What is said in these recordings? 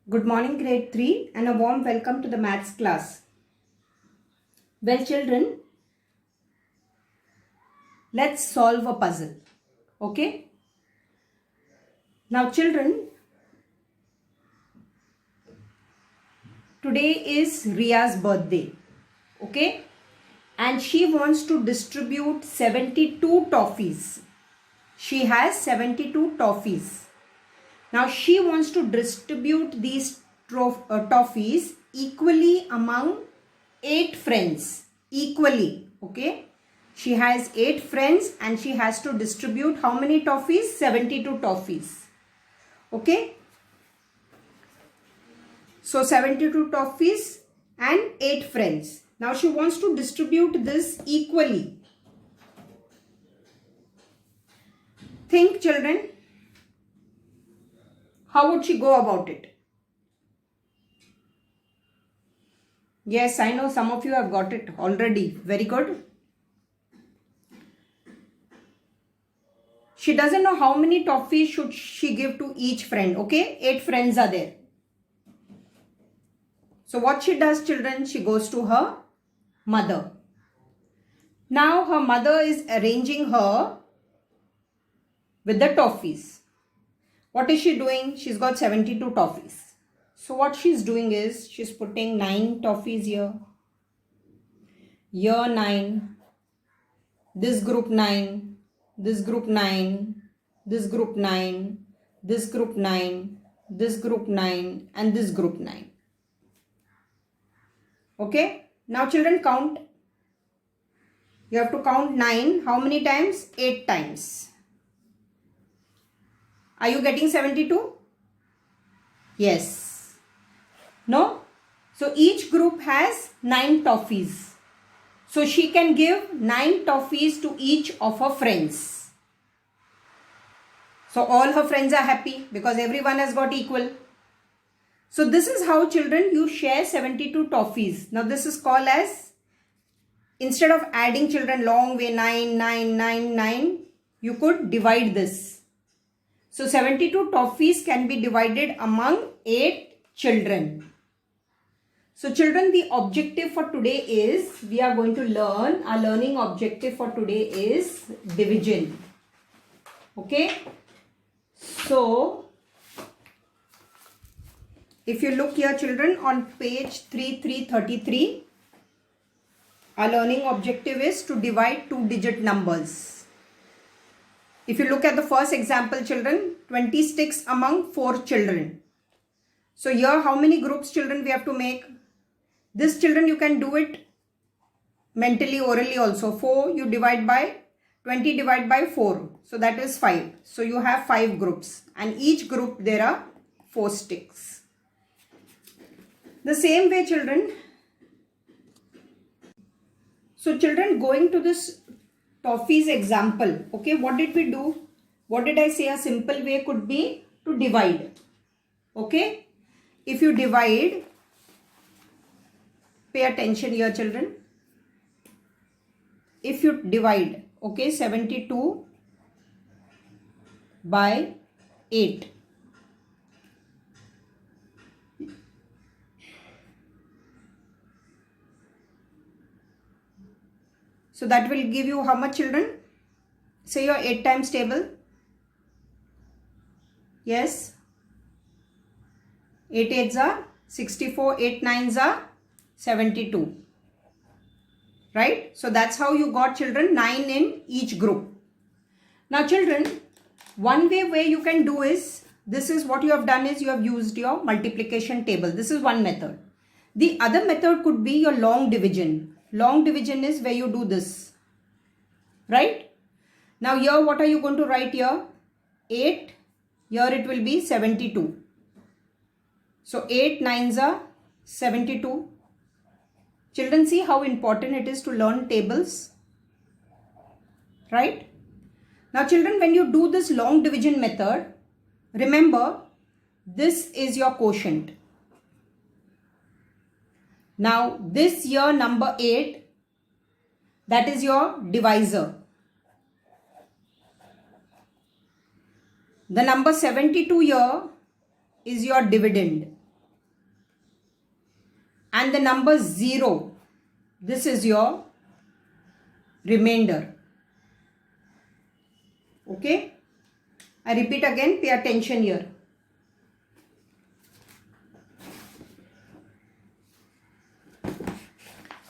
Good morning, grade 3, and a warm welcome to the maths class. Well, children, let's solve a puzzle. Okay? Now, children, today is Ria's birthday. Okay? And she wants to distribute 72 toffees. She has 72 toffees. Now, she wants to distribute these toffees equally among 8 friends. Equally. Okay? She has 8 friends and she has to distribute how many toffees? 72 toffees. Okay? So, 72 toffees and 8 friends. Now, she wants to distribute this equally. Think, children. How would she go about it? Yes, I know some of you have got it already. Very good. She doesn't know how many toffees should she give to each friend. Okay, 8 friends are there. So what she does, children, she goes to her mother. Now her mother is arranging her with the toffees. What is she doing? She's got 72 toffees. So what she's doing is she's putting 9 toffees here. Here 9. This group 9. This group 9. This group 9. This group 9. This group 9. And this group 9. Okay. Now children, count. You have to count 9. How many times? 8 times. Are you getting 72? Yes. No? So each group has 9 toffees. So she can give 9 toffees to each of her friends. So all her friends are happy because everyone has got equal. So this is how, children, you share 72 toffees. Now this is called as, instead of adding, children, long way 9, 9, 9, 9, you could divide this. So 72 toffees can be divided among 8 children. So children, the objective for today is, we are going to learn, our learning objective for today is division. Okay. So if you look here, children, on page 3333, our learning objective is to divide 2-digit numbers. If you look at the first example, children, 20 sticks among 4 children. So here, how many groups, children, we have to make? This, children, you can do it mentally, orally also. 4 you divide by 20 divide by 4. So that is 5. So you have 5 groups. And each group there are 4 sticks. The same way, children. So children, going to this toffees example, okay, what did we do? What did I say? A simple way could be to divide. Okay, if you divide, pay attention here, children. If you divide, okay, 72 by 8. So that will give you how much, children? Say your 8 times table. Yes. 8 8s are 64, 8 9s are 72. Right? So that's how you got, children, 9 in each group. Now children, one way you can do is, this is what you have done is you have used your multiplication table. This is one method. The other method could be your long division. Long division is where you do this. Right? Now here what are you going to write here? 8. Here it will be 72. So 8 9s are 72. Children, see how important it is to learn tables. Right? Now children, when you do this long division method, remember this is your quotient. Now this here number 8, that is your divisor. The number 72 here is your dividend. and the number 0, this is your remainder. Okay, I repeat again, pay attention here.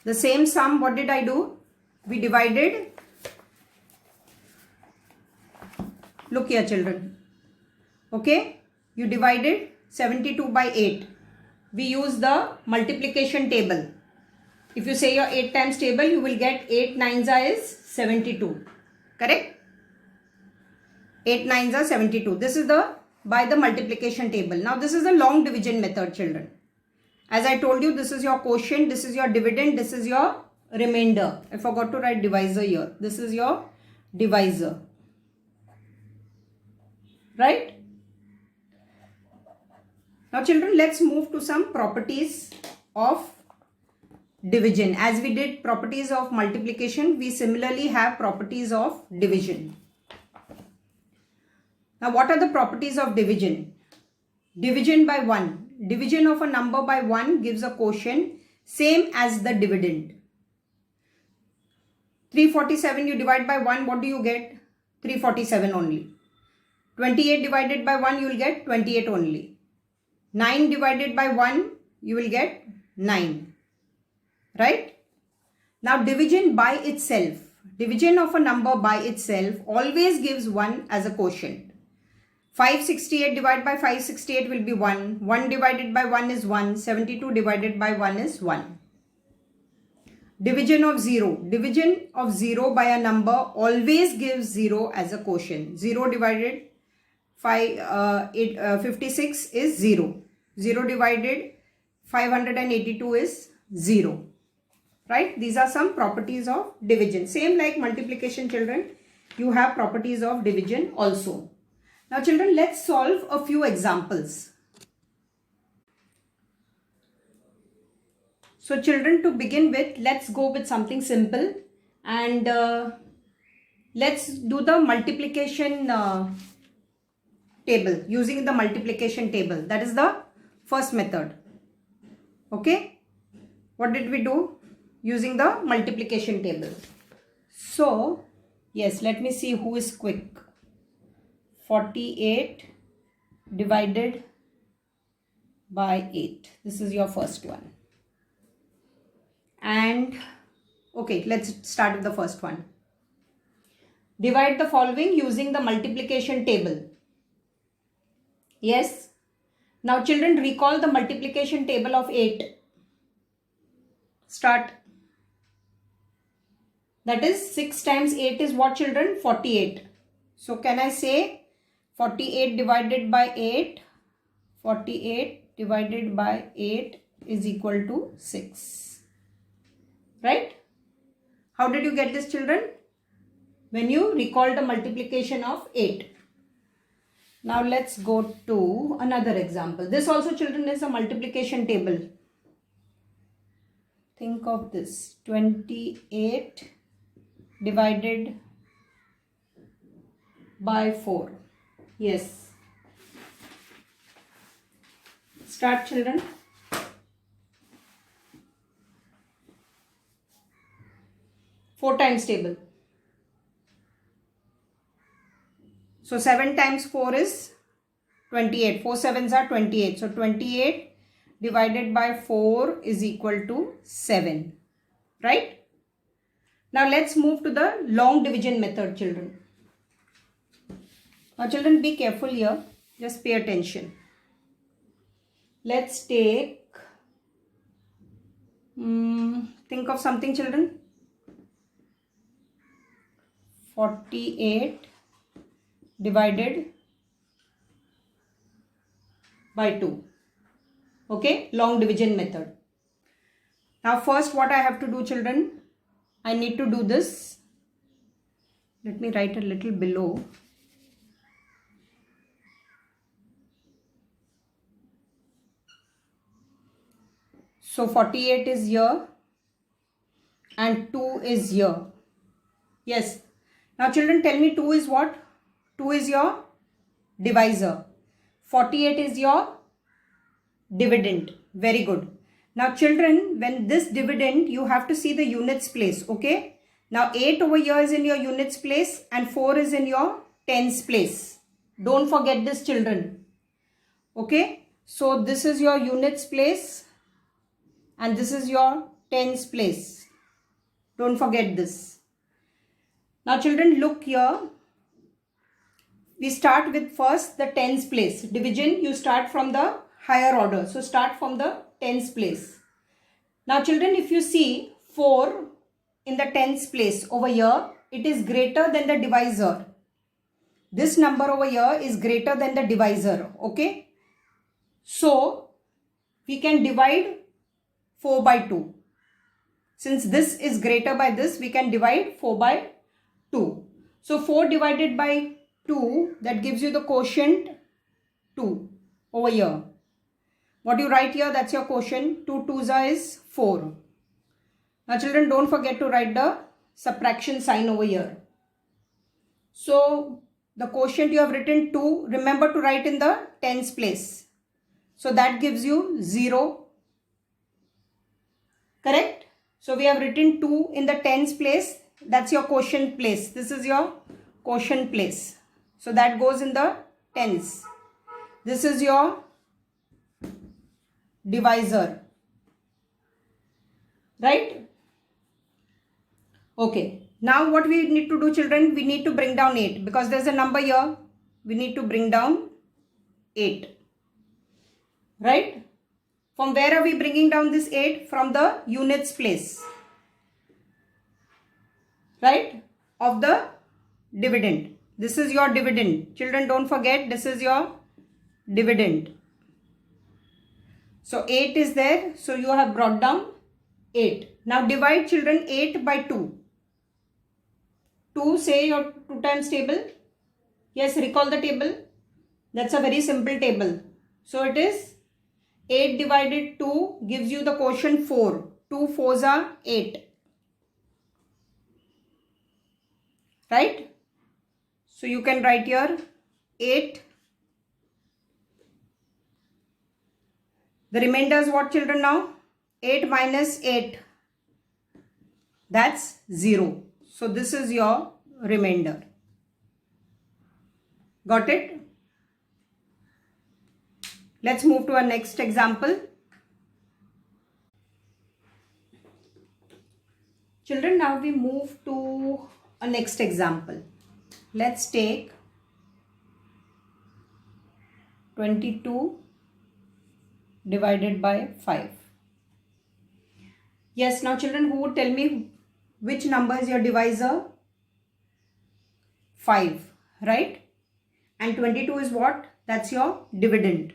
The same sum, what did I do? We divided. Look here, children. Okay, you divided 72 by 8. We use the multiplication table. If you say your 8 times table, you will get 8 nines is 72. Correct? 8 nines are 72. This is the by the multiplication table. Now this is the long division method, children. As I told you, this is your quotient, this is your dividend, this is your remainder. I forgot to write divisor here. This is your divisor. Right? Now children, let's move to some properties of division. As we did properties of multiplication, we similarly have properties of division. Now what are the properties of division? Division by 1. Division of a number by 1 gives a quotient same as the dividend. 347 you divide by 1, what do you get? 347 only. 28 divided by 1, you will get 28 only. 9 divided by 1, you will get 9. Right? Now division by itself. Division of a number by itself always gives 1 as a quotient. 568 divided by 568 will be 1. 1 divided by 1 is 1. 72 divided by 1 is 1. Division of 0. Division of 0 by a number always gives 0 as a quotient. 0 divided 56 is 0. 0 divided 582 is 0. Right? These are some properties of division. Same like multiplication, children. You have properties of division also. Now children, let's solve a few examples. So children, to begin with, let's go with something simple and let's do the multiplication table, using the multiplication table. That is the first method. Okay, what did we do? Using the multiplication table. So yes, let me see who is quick. 48 divided by 8. This is your first one. And okay, let's start with the first one. Divide the following using the multiplication table. Yes. Now children, recall the multiplication table of 8. Start. That is 6 times 8 is what, children? 48. So can I say 48 divided by 8? 48 divided by 8 is equal to 6. Right? How did you get this, children? When you recall the multiplication of 8. Now let's go to another example. This also, children, is a multiplication table. Think of this. 28 divided by 4. Yes. Start, children. Four times table. So 7 times 4 is 28. 4 sevens are 28. So 28 divided by 4 is equal to 7. Right? Now let's move to the long division method, children. Now children, be careful here. Just pay attention. Let's take, think of something, children. 48 divided by 2. Okay, long division method. Now first what I have to do, children, I need to do this. Let me write a little below. So 48 is here and 2 is here. Yes. Now children, tell me 2 is what? 2 is your divisor. 48 is your dividend. Very good. Now children, when this dividend, you have to see the units place, okay? Now 8 over here is in your units place and 4 is in your tens place. Don't forget this, children. Okay? So this is your units place and this is your tens place. Don't forget this. Now children, look here. We start with first the tens place. Division, you start from the higher order. So start from the tens place. Now children, if you see 4 in the tens place over here, it is greater than the divisor. This number over here is greater than the divisor. Okay. So we can divide 4 by 2. Since this is greater by this, we can divide 4 by 2. So 4 divided by 2, that gives you the quotient 2 over here. What you write here, that's your quotient. 2 2s is 4. Now children, don't forget to write the subtraction sign over here. So the quotient you have written 2, remember to write in the tens place. So that gives you 0. Correct? So we have written 2 in the tens place. That's your quotient place. This is your quotient place. So that goes in the tens. This is your divisor. Right? Okay. Now what we need to do, children, we need to bring down 8 because there's a number here. We need to bring down 8. Right? From where are we bringing down this 8? From the units place. Right? Of the dividend. This is your dividend. Children, don't forget, this is your dividend. So 8 is there. So you have brought down 8. Now divide, children, 8 by 2. 2, say your 2 times table. Yes, recall the table. That's a very simple table. So it is 8 divided 2 gives you the quotient 4. 2 4s are 8. Right? So you can write here 8. The remainder is what, children, now? 8 minus 8. That's 0. So this is your remainder. Got it? Let's move to our next example. Children, now we move to a next example. Let's take 22 divided by 5. Yes, now children, who would tell me which number is your divisor? 5, right? And 22 is what? That's your dividend.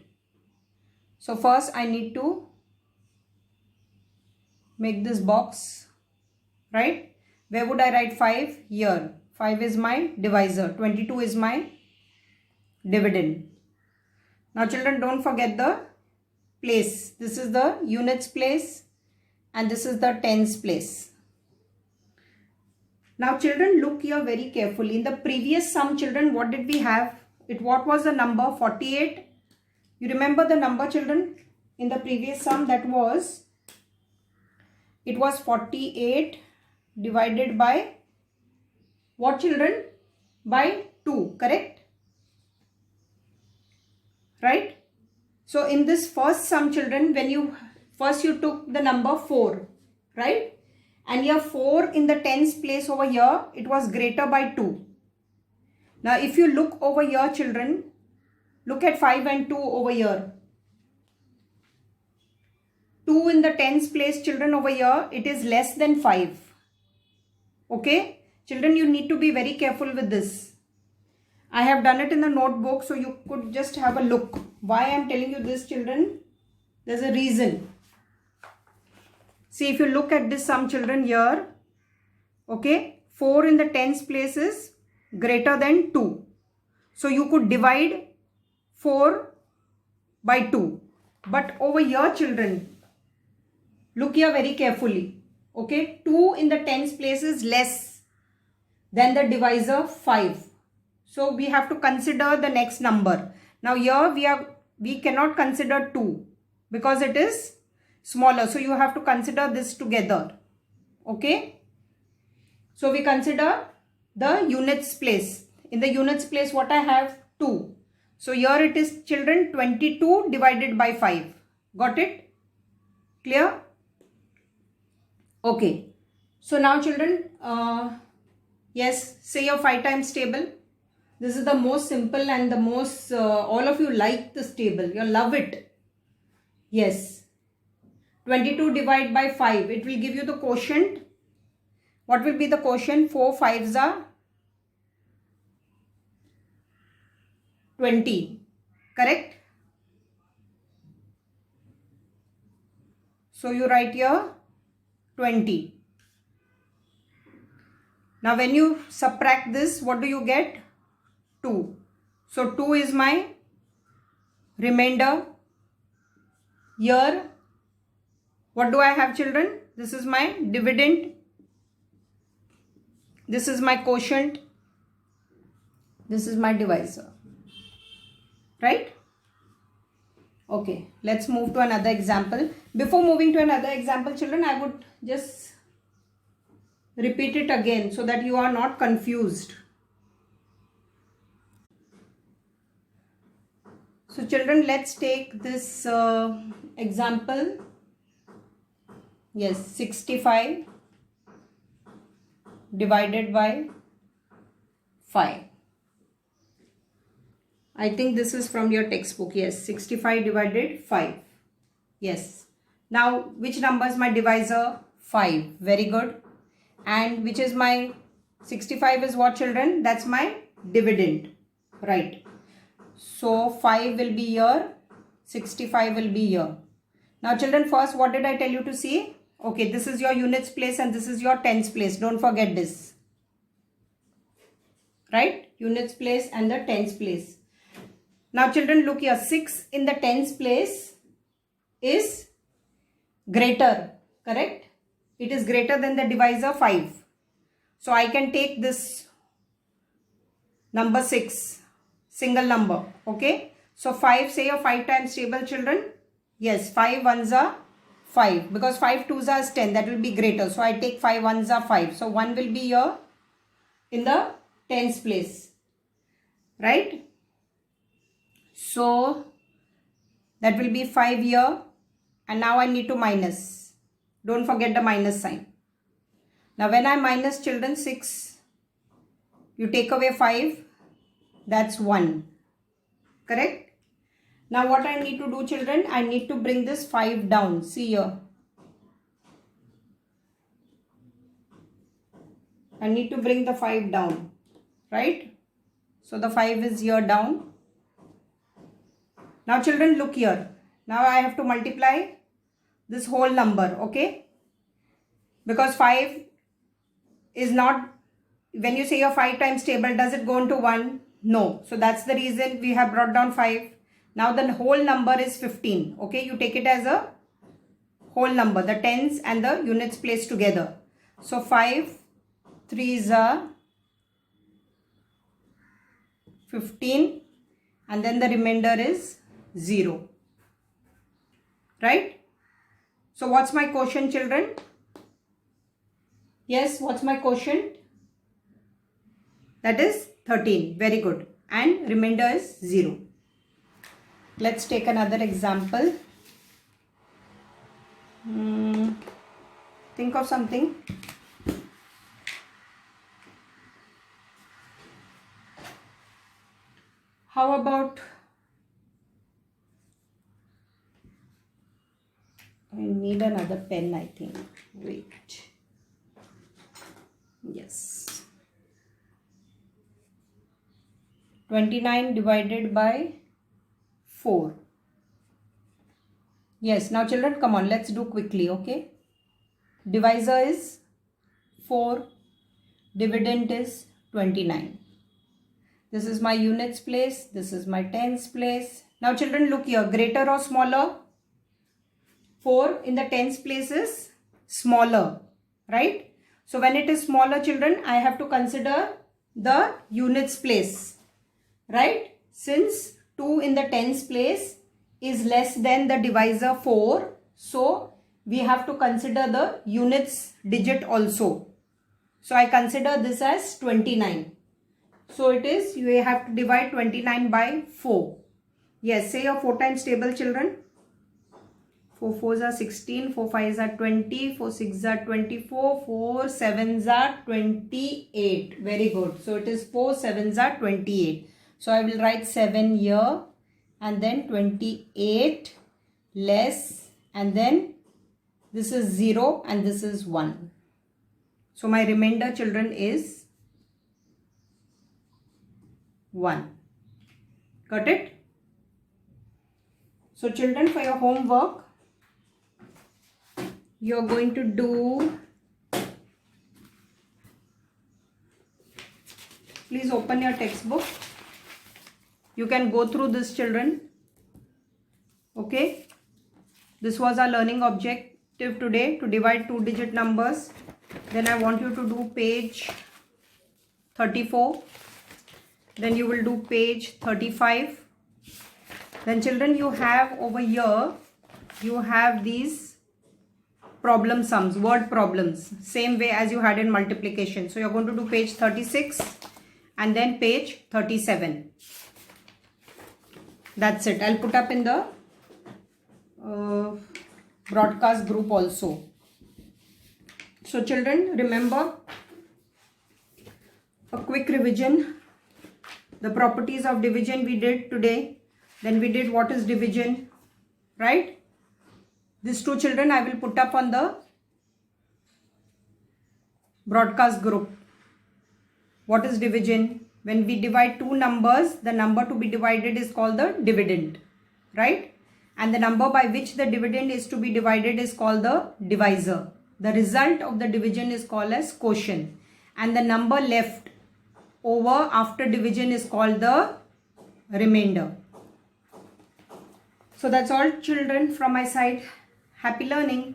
So first I need to make this box, right? Where would I write 5? Here. 5 is my divisor. 22 is my dividend. Now children, don't forget the place. This is the units place and this is the tens place. Now children, look here very carefully. In the previous sum, children, what did we have? What was the number? 48. You remember the number, children? In the previous sum, that was, it was 48 divided by what, children? By 2, correct? Right? So in this first sum, children, when you first you took the number 4, right? And your 4 in the tens place over here, it was greater by 2. Now if you look over here, children, look at 5 and 2 over here. 2 in the tens place, children, over here, it is less than 5. Okay? Children, you need to be very careful with this. I have done it in the notebook, so you could just have a look. Why I am telling you this, children? There's a reason. See, if you look at this sum, children, here, okay, 4 in the tens place is greater than 2. So you could divide 4 by 2. But over here, children, look here very carefully. Okay, 2 in the tens place is less than the divisor 5. So we have to consider the next number. Now here we cannot consider 2 because it is smaller. So you have to consider this together. Okay. So we consider the units place. In the units place, what I have? 2. So here it is, children, 22 divided by 5. Got it? Clear? Okay. So now children, yes, say your 5 times table. This is the most simple and the most, all of you like this table. You love it. Yes. 22 divided by 5. It will give you the quotient. What will be the quotient? 4 5s are 20. Correct? So you write here 20. Now when you subtract this, what do you get? 2. So 2 is my remainder. Here, what do I have, children? This is my dividend. This is my quotient. This is my divisor. Right? Okay, let's move to another example. Before moving to another example, children, I would just repeat it again so that you are not confused. So children, let's take this example. Yes, 65 divided by 5. I think this is from your textbook. Yes, 65 divided 5. Yes. Now, which number is my divisor? 5. Very good. And which is my 65 is what, children? That's my dividend. Right. So 5 will be here. 65 will be here. Now children, first what did I tell you to see? Okay, this is your units place and this is your tens place. Don't forget this. Right? Units place and the tens place. Now children, look here. 6 in the tens place is greater. Correct? It is greater than the divisor 5. So I can take this number 6. Single number. Okay? So 5, say your 5 times table, children. Yes, 5 ones are 5. Because 5 twos are 10. That will be greater. So I take 5 ones are 5. So 1 will be here in the tens place. Right? So that will be 5 here. And now I need to minus. Don't forget the minus sign. Now when I minus, children, 6. You take away 5. That's 1. Correct? Now what I need to do, children? I need to bring this 5 down. See here. I need to bring the 5 down. Right? So the 5 is here down. Now children, look here. Now I have to multiply this whole number. Okay? Because 5 is not, when you say your 5 times table, does it go into 1? No. So that's the reason we have brought down 5. Now the whole number is 15. Okay, you take it as a whole number. The tens and the units placed together. So 5 3s are 15. And then the remainder is 0. Right? So what's my quotient, children? Yes, what's my quotient? That is 13. Very good. And remainder is 0. Let's take another example. Think of something. How about, I need another pen, I think. Wait. Yes. 29 divided by 4. Yes, now children, come on, let's do quickly, okay? Divisor is 4. Dividend is 29. This is my units place. This is my tens place. Now children, look here. Greater or smaller? 4 in the tens place is smaller. Right? So when it is smaller, children, I have to consider the units place. Right? Since 2 in the tens place is less than the divisor 4. So we have to consider the units digit also. So I consider this as 29. So it is, you have to divide 29 by 4. Yes, say your 4 times table, children. 4 4s are 16, 4 5s are 20, 4 6s are 24, 4 7s are 28. Very good. So it is 4 7s are 28. So I will write 7 here and then 28 less, and then this is 0 and this is 1. So my remainder, children, is 1. Got it? So children, for your homework, you're going to do, please open your textbook. You can go through this, children. Okay. This was our learning objective today, to divide 2-digit numbers. Then I want you to do page 34. Then you will do page 35. Then children, you have over here, you have these problem sums, word problems, same way as you had in multiplication. So you're going to do page 36 and then page 37. That's it. I'll put up in the broadcast group also. So children, remember, a quick revision. The properties of division we did today. Then we did what is division, right? These two, children, I will put up on the broadcast group. What is division? When we divide two numbers, the number to be divided is called the dividend, right? And the number by which the dividend is to be divided is called the divisor. The result of the division is called as quotient. And the number left over after division is called the remainder. So that's all, children, from my side. Happy learning.